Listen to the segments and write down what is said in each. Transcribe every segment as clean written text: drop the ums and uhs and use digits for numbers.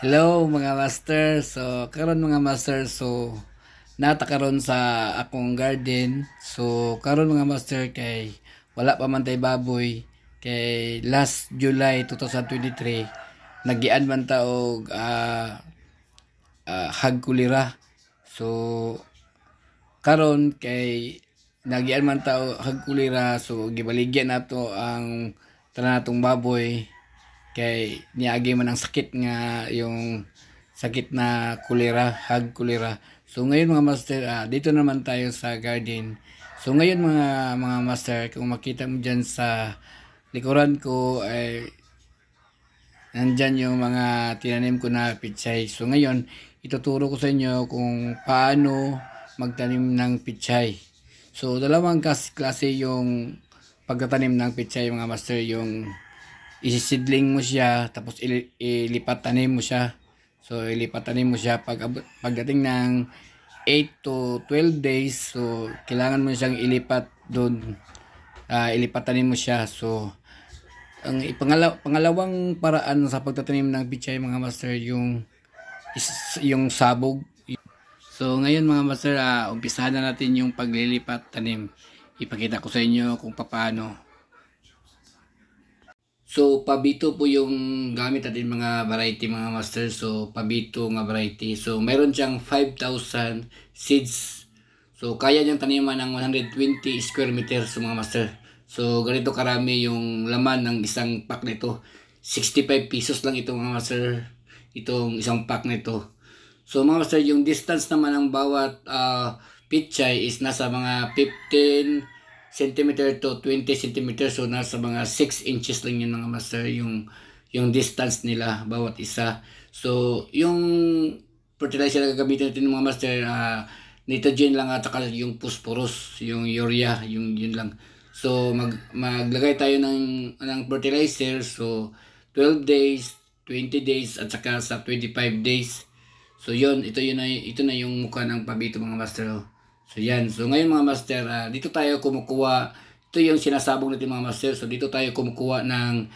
Hello mga master. So karon mga master, so nata karon sa akong garden. So karon mga master kay wala pa man tay baboy kay last July 2023 nagian man ta og hagkulira. So karon kay nagian man ta og hagkulira, so gibaligyan nato ang tanan natong baboy kay niagi man ang sakit nga yung sakit na kulera, hag kulera. So ngayon mga master, dito naman tayo sa garden. So ngayon mga master, kung makita mo dyan sa likuran ko ay nandyan yung mga tinanim ko na pichay. So ngayon, ituturo ko sa inyo kung paano magtanim ng pichay. So dalawang klase yung pagtatanim ng pichay mga master, yung isisidling mo siya tapos ilipat tanim mo siya. So ilipat tanim mo siya pagdating ng 8 to 12 days, so kailangan mo siyang ilipat doon, ilipat tanim mo siya. So ang pangalawang paraan sa pagtatanim ng pichay mga master, yung sabog. So ngayon mga master, umpisahan na natin yung paglilipat tanim. Ipakita ko sa inyo kung paano. So pabito po yung gamit natin mga variety mga master. So pabito nga variety. So meron siyang 5,000 seeds. So kaya niyang taniman ng 120 square meters mga master. So ganito karami yung laman ng isang pack nito. 65 pesos lang ito mga master. Itong isang pack nito. So mga master, yung distance naman ng bawat pichay is nasa mga 15 centimeter to 20 centimeter. So nasa mga 6 inches lang yun mga master, yung distance nila bawat isa. So yung fertilizer na gagamitin natin mga master, nitrogen lang at saka yung phosphorus, yung urea, yun lang. So maglagay tayo ng fertilizer. So 12 days, 20 days at saka sa 25 days. So ito na yung mukha ng pabito mga master. So yan. So ngayon mga master, dito tayo kumukuha. Ito yung sinasabog natin mga master. So dito tayo kumukuha ng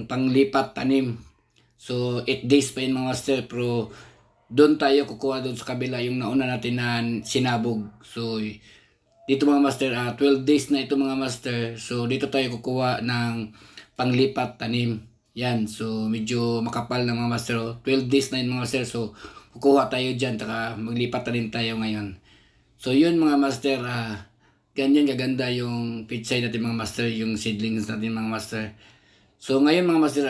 panglipat tanim. So 8 days pa yun mga master, pero doon tayo kukuha doon sa kabila yung nauna natin na sinabog. So dito mga master, 12 days na ito mga master. So dito tayo kukuha ng panglipat tanim. Yan. So medyo makapal na mga master. 12 days na yun mga master. So kukuha tayo dyan. Taka maglipat tanim tayo ngayon. So yun mga master, ganyan kaganda yung pichay natin mga master, yung seedlings natin mga master. So ngayon mga master,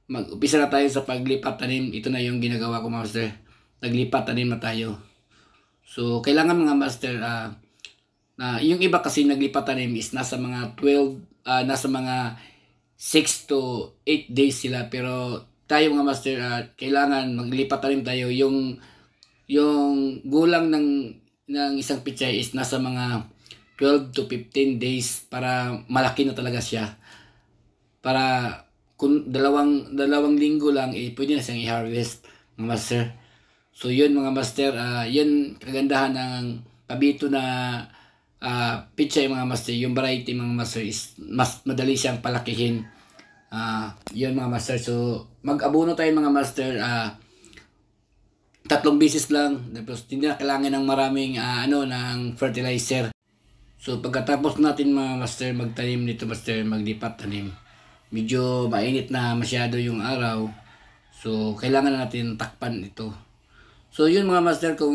mag-upisa na tayo sa paglipat tanim. Ito na yung ginagawa ko mga master. Naglipat tanim na tayo. So kailangan mga master, yung iba kasi naglipat tanim is nasa mga 6 to 8 days sila. Pero tayo mga master, kailangan maglipat tanim tayo. Yung gulang ng isang pichay is nasa mga 12 to 15 days para malaki na talaga siya. Para kung dalawang linggo lang, pwede na siyang i-harvest mga master. So yun mga master, yun kagandahan ng pabito na pichay mga master. Yung variety mga master is mas madali siyang palakihin. Yun mga master. So mag-abono tayo mga master, 3 beses lang. Tapos hindi na kailangan ng maraming ng fertilizer. So pagkatapos natin mga master magtanim nito master, maglipat tanim, medyo mainit na masyado yung araw. So kailangan na natin takpan ito. So yun mga master, kung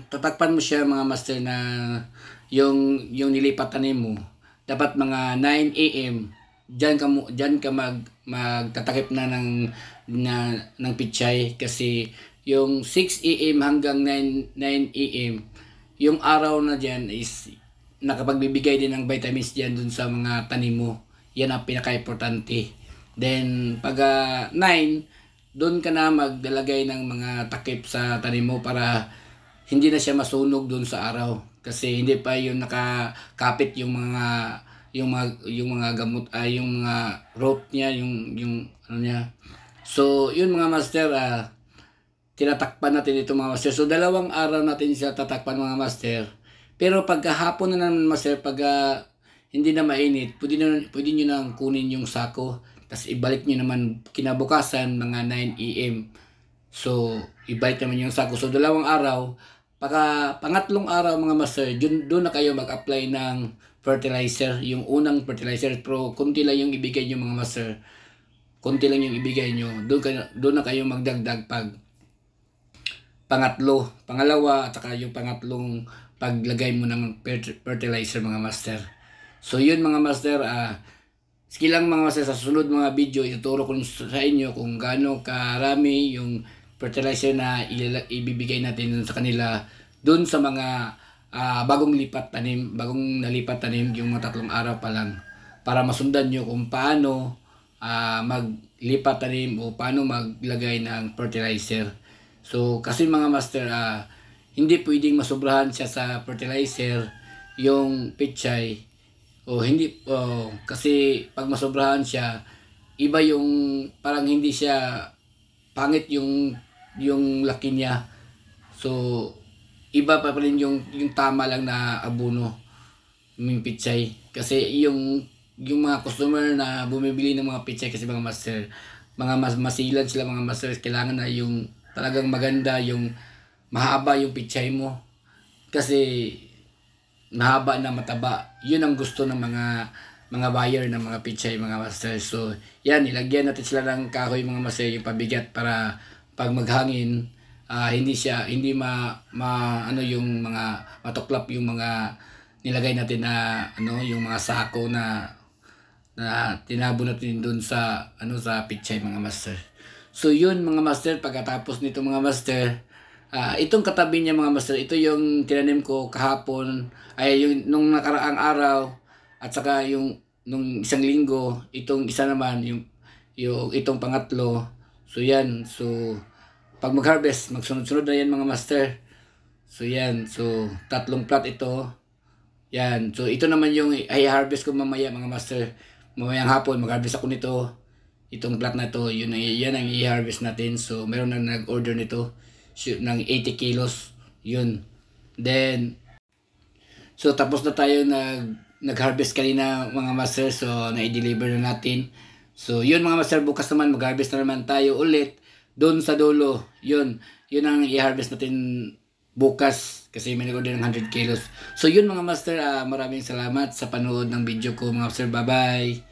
tatakpan mo siya mga master na yung nilipat tanim mo, dapat mga 9 AM diyan ka magtatakip na ng pichay. Kasi yung 6 AM hanggang 9 AM, yung araw na dyan is nakapagbibigay din ng vitamins dyan dun sa mga tanim mo. Yan ang pinaka-importante. Then pag 9, doon ka na maglalagay ng mga takip sa tanim mo para hindi na siya masunog doon sa araw. Kasi hindi pa yung nakakapit yung mga gamot, yung mga root niya, yung ano niya. So yun mga master, tinatakpan natin ito mga master. So 2 araw natin siya tatakpan mga master. Pero pagkahapon na naman master, pag hindi na mainit, pwede nyo nang kunin yung sako. Tapos ibalik nyo naman kinabukasan mga 9 AM. So, ibalik naman yung sako. So, 2 araw. Pangatlong araw mga master, doon na kayo mag-apply ng fertilizer. Yung unang fertilizer, pero konti lang yung ibigay nyo mga master. Konti lang yung ibigay nyo. Doon na kayo magdagdag pag pangatlo, pangalawa, at saka yung pangatlong paglagay mo ng fertilizer mga master. So, yun mga master, sige lang mga master, sa susunod mga video, ituturo ko sa inyo kung gaano karami yung fertilizer na ibibigay natin sa kanila dun sa mga bagong nalipat tanim yung mga 3 araw pa lang, para masundan nyo kung paano maglipat tanim o paano maglagay ng fertilizer. So kasi mga master, hindi pwedeng masobrahan siya sa fertilizer yung pichay, o hindi, kasi pag masobrahan siya, iba yung parang hindi siya, pangit yung laki niya. So iba pa rin yung tama lang na abono yung pichay. Kasi yung mga customer na bumibili ng mga pichay, kasi mga master, mga masilan sila mga master, kailangan na yung talagang maganda, yung mahaba yung pichay mo. Kasi mahaba na mataba, yun ang gusto ng mga buyer ng mga pichay mga master. So yan, ilagyan natin sila ng kahoy mga master, yung pabigat, para pag maghangin, hindi ano yung mga matuklap yung mga nilagay natin na yung mga sako na tinabo natin doon sa sa pichay mga master. So yun mga master, pagkatapos nito mga master, itong katabi niya mga master, ito yung tinanim ko kahapon, ay yung nung nakaraang araw, at saka yung nung isang linggo, itong isa naman yung itong pangatlo. So yan, so pag mag-harvest, magsunod-sunod na yan mga master. So yan, so 3 plot ito. Yan, so ito naman yung i-harvest ko mamaya mga master. Mamayang hapon mag-harvest ako nito. Itong plot na to, yan ang i-harvest natin. So meron na nag-order nito ng 80 kilos. Yun. Then so tapos na tayo nag-harvest kanina mga master. So na-i-deliver na natin. So yun mga master, bukas naman mag-harvest na naman tayo ulit doon sa dulo. Yun ang i-harvest natin bukas, kasi may nag-order ng 100 kilos. So yun mga master, maraming salamat sa panood ng video ko mga master. Bye bye.